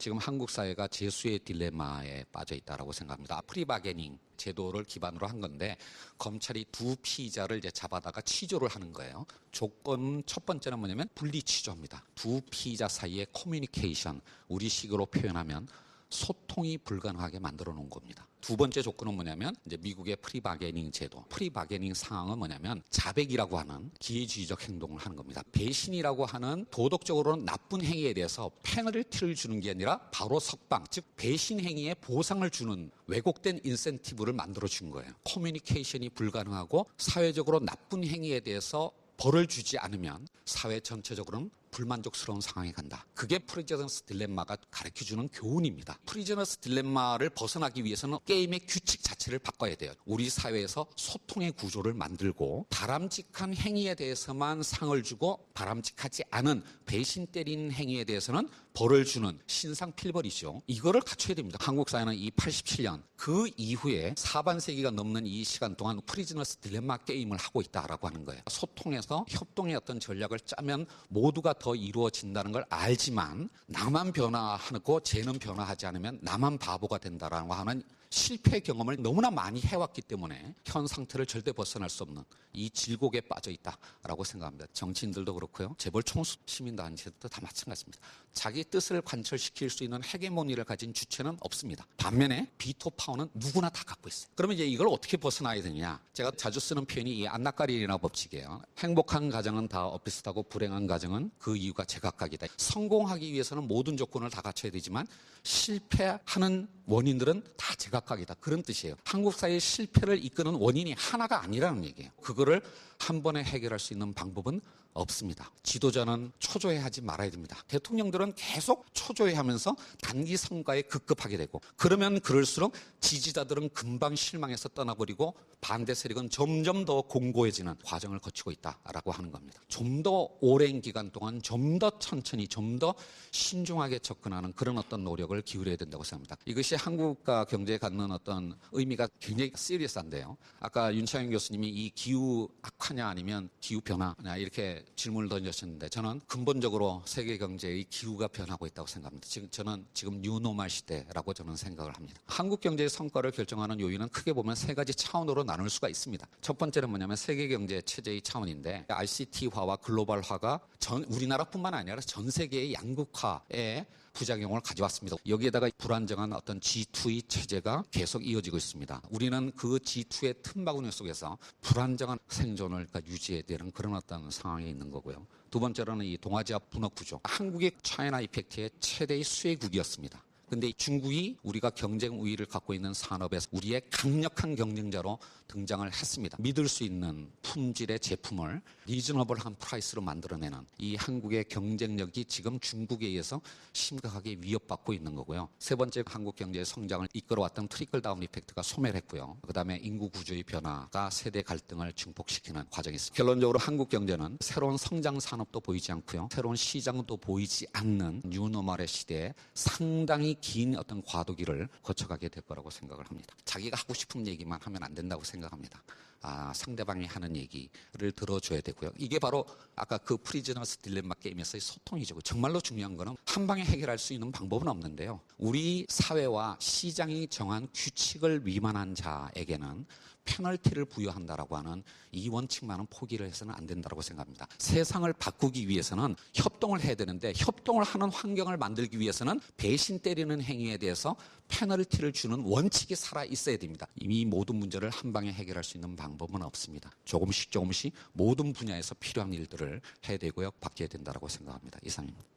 지금 한국 사회가 재수의 딜레마에 빠져 있다라고 생각합니다. 프리바게닝 제도를 기반으로 한 건데 검찰이 두 피의자를 이제 잡아다가 취조를 하는 거예요. 조건 첫 번째는 뭐냐면 분리 취조입니다. 두 피의자 사이의 커뮤니케이션, 우리식으로 표현하면 소통이 불가능하게 만들어 놓은 겁니다. 두 번째 조건은 뭐냐면 이제 미국의 프리바게닝 제도. 프리바게닝 상황은 뭐냐면 자백이라고 하는 기회주의적 행동을 하는 겁니다. 배신이라고 하는 도덕적으로는 나쁜 행위에 대해서 페널티를 주는 게 아니라 바로 석방, 즉 배신 행위에 보상을 주는 왜곡된 인센티브를 만들어 준 거예요. 커뮤니케이션이 불가능하고 사회적으로 나쁜 행위에 대해서 벌을 주지 않으면 사회 전체적으로는 불만족스러운 상황에 간다. 그게 프리저너스 딜레마가 가르쳐주는 교훈입니다. 프리저너스 딜레마를 벗어나기 위해서는 게임의 규칙 자체를 바꿔야 돼요. 우리 사회에서 소통의 구조를 만들고 바람직한 행위에 대해서만 상을 주고 바람직하지 않은 배신 때리는 행위에 대해서는 벌을 주는 신상필벌이죠. 이거를 갖춰야 됩니다. 한국 사회는 이 87년 그 이후에 사반세기가 넘는 이 시간 동안 프리저너스 딜레마 게임을 하고 있다라고 하는 거예요. 소통에서 협동의 어떤 전략을 짜면 모두가 더 이루어진다는 걸 알지만 나만 변화하고 쟤는 변화하지 않으면 나만 바보가 된다라고 하는 실패 경험을 너무나 많이 해왔기 때문에 현 상태를 절대 벗어날 수 없는 이 질곡에 빠져 있다라고 생각합니다. 정치인들도 그렇고요. 재벌 총수 시민단체도 다 마찬가지입니다. 자기 뜻을 관철시킬 수 있는 헤게모니를 가진 주체는 없습니다. 반면에 비토 파워는 누구나 다 갖고 있어요. 그러면 이제 이걸 어떻게 벗어나야 되느냐. 제가 자주 쓰는 표현이 이 안나까리나 법칙이에요. 행복한 가정은 다 비슷하고 불행한 가정은 그 이유가 제각각이다. 성공하기 위해서는 모든 조건을 다 갖춰야 되지만 실패하는 원인들은 다 제각각이다. 그런 뜻이에요. 한국 사회의 실패를 이끄는 원인이 하나가 아니라는 얘기예요. 그거를 한 번에 해결할 수 있는 방법은 없습니다. 지도자는 초조해하지 말아야 됩니다. 대통령들은 계속 초조해하면서 단기 성과에 급급하게 되고 그러면 그럴수록 지지자들은 금방 실망해서 떠나버리고 반대 세력은 점점 더 공고해지는 과정을 거치고 있다라고 하는 겁니다. 좀 더 오랜 기간 동안 좀 더 천천히 좀 더 신중하게 접근하는 그런 어떤 노력을 기울여야 된다고 생각합니다. 이것이 한국과 경제에 갖는 어떤 의미가 굉장히 시리어스한데요. 아까 윤창현 교수님이 이 기후 악화냐 아니면 기후 변화냐 이렇게 질문을 던졌었는데 저는 근본적으로 세계 경제의 기후가 변하고 있다고 생각합니다. 저는 지금 뉴노멀 시대라고 저는 생각을 합니다. 한국 경제의 성과를 결정하는 요인은 크게 보면 세 가지 차원으로 나눌 수가 있습니다. 첫 번째는 뭐냐면 세계 경제 체제의 차원인데 ICT화와 글로벌화가 우리나라뿐만 아니라 전 세계의 양극화에 부작용을 가져왔습니다. 여기에다가 불안정한 어떤 G2의 체제가 계속 이어지고 있습니다. 우리는 그 G2의 틈바구니 속에서 불안정한 생존을 유지해야 되는 그런 어떤 상황에 있는 거고요. 두 번째로는 이 동아시아 분업 구조. 한국이 차이나 이펙트의 최대의 수혜국이었습니다. 근데 중국이 우리가 경쟁 우위를 갖고 있는 산업에서 우리의 강력한 경쟁자로 등장을 했습니다. 믿을 수 있는 품질의 제품을 리즈너블한 프라이스로 만들어내는 이 한국의 경쟁력이 지금 중국에 의해서 심각하게 위협받고 있는 거고요. 세 번째 한국 경제의 성장을 이끌어왔던 트리클 다운 이펙트가 소멸했고요. 그다음에 인구 구조의 변화가 세대 갈등을 증폭시키는 과정이 있습니다. 결론적으로 한국 경제는 새로운 성장 산업도 보이지 않고요. 새로운 시장도 보이지 않는 뉴노멀의 시대에 상당히 긴 어떤 과도기를 거쳐가게 될 거라고 생각을 합니다. 자기가 하고 싶은 얘기만 하면 안 된다고 생각합니다. 상대방이 하는 얘기를 들어줘야 되고요. 이게 바로 아까 그 프리즈너스 딜레마 게임에서의 소통이죠. 정말로 중요한 거는 한 방에 해결할 수 있는 방법은 없는데요. 우리 사회와 시장이 정한 규칙을 위반한 자에게는 페널티를 부여한다라고 하는 이 원칙만은 포기를 해서는 안 된다고 생각합니다. 세상을 바꾸기 위해서는 협동을 해야 되는데 협동을 하는 환경을 만들기 위해서는 배신 때리는 행위에 대해서 페널티를 주는 원칙이 살아 있어야 됩니다. 이 모든 문제를 한 방에 해결할 수 있는 방법은 없습니다. 조금씩 모든 분야에서 필요한 일들을 해야 되고요. 바뀌어야 된다고 생각합니다. 이상입니다.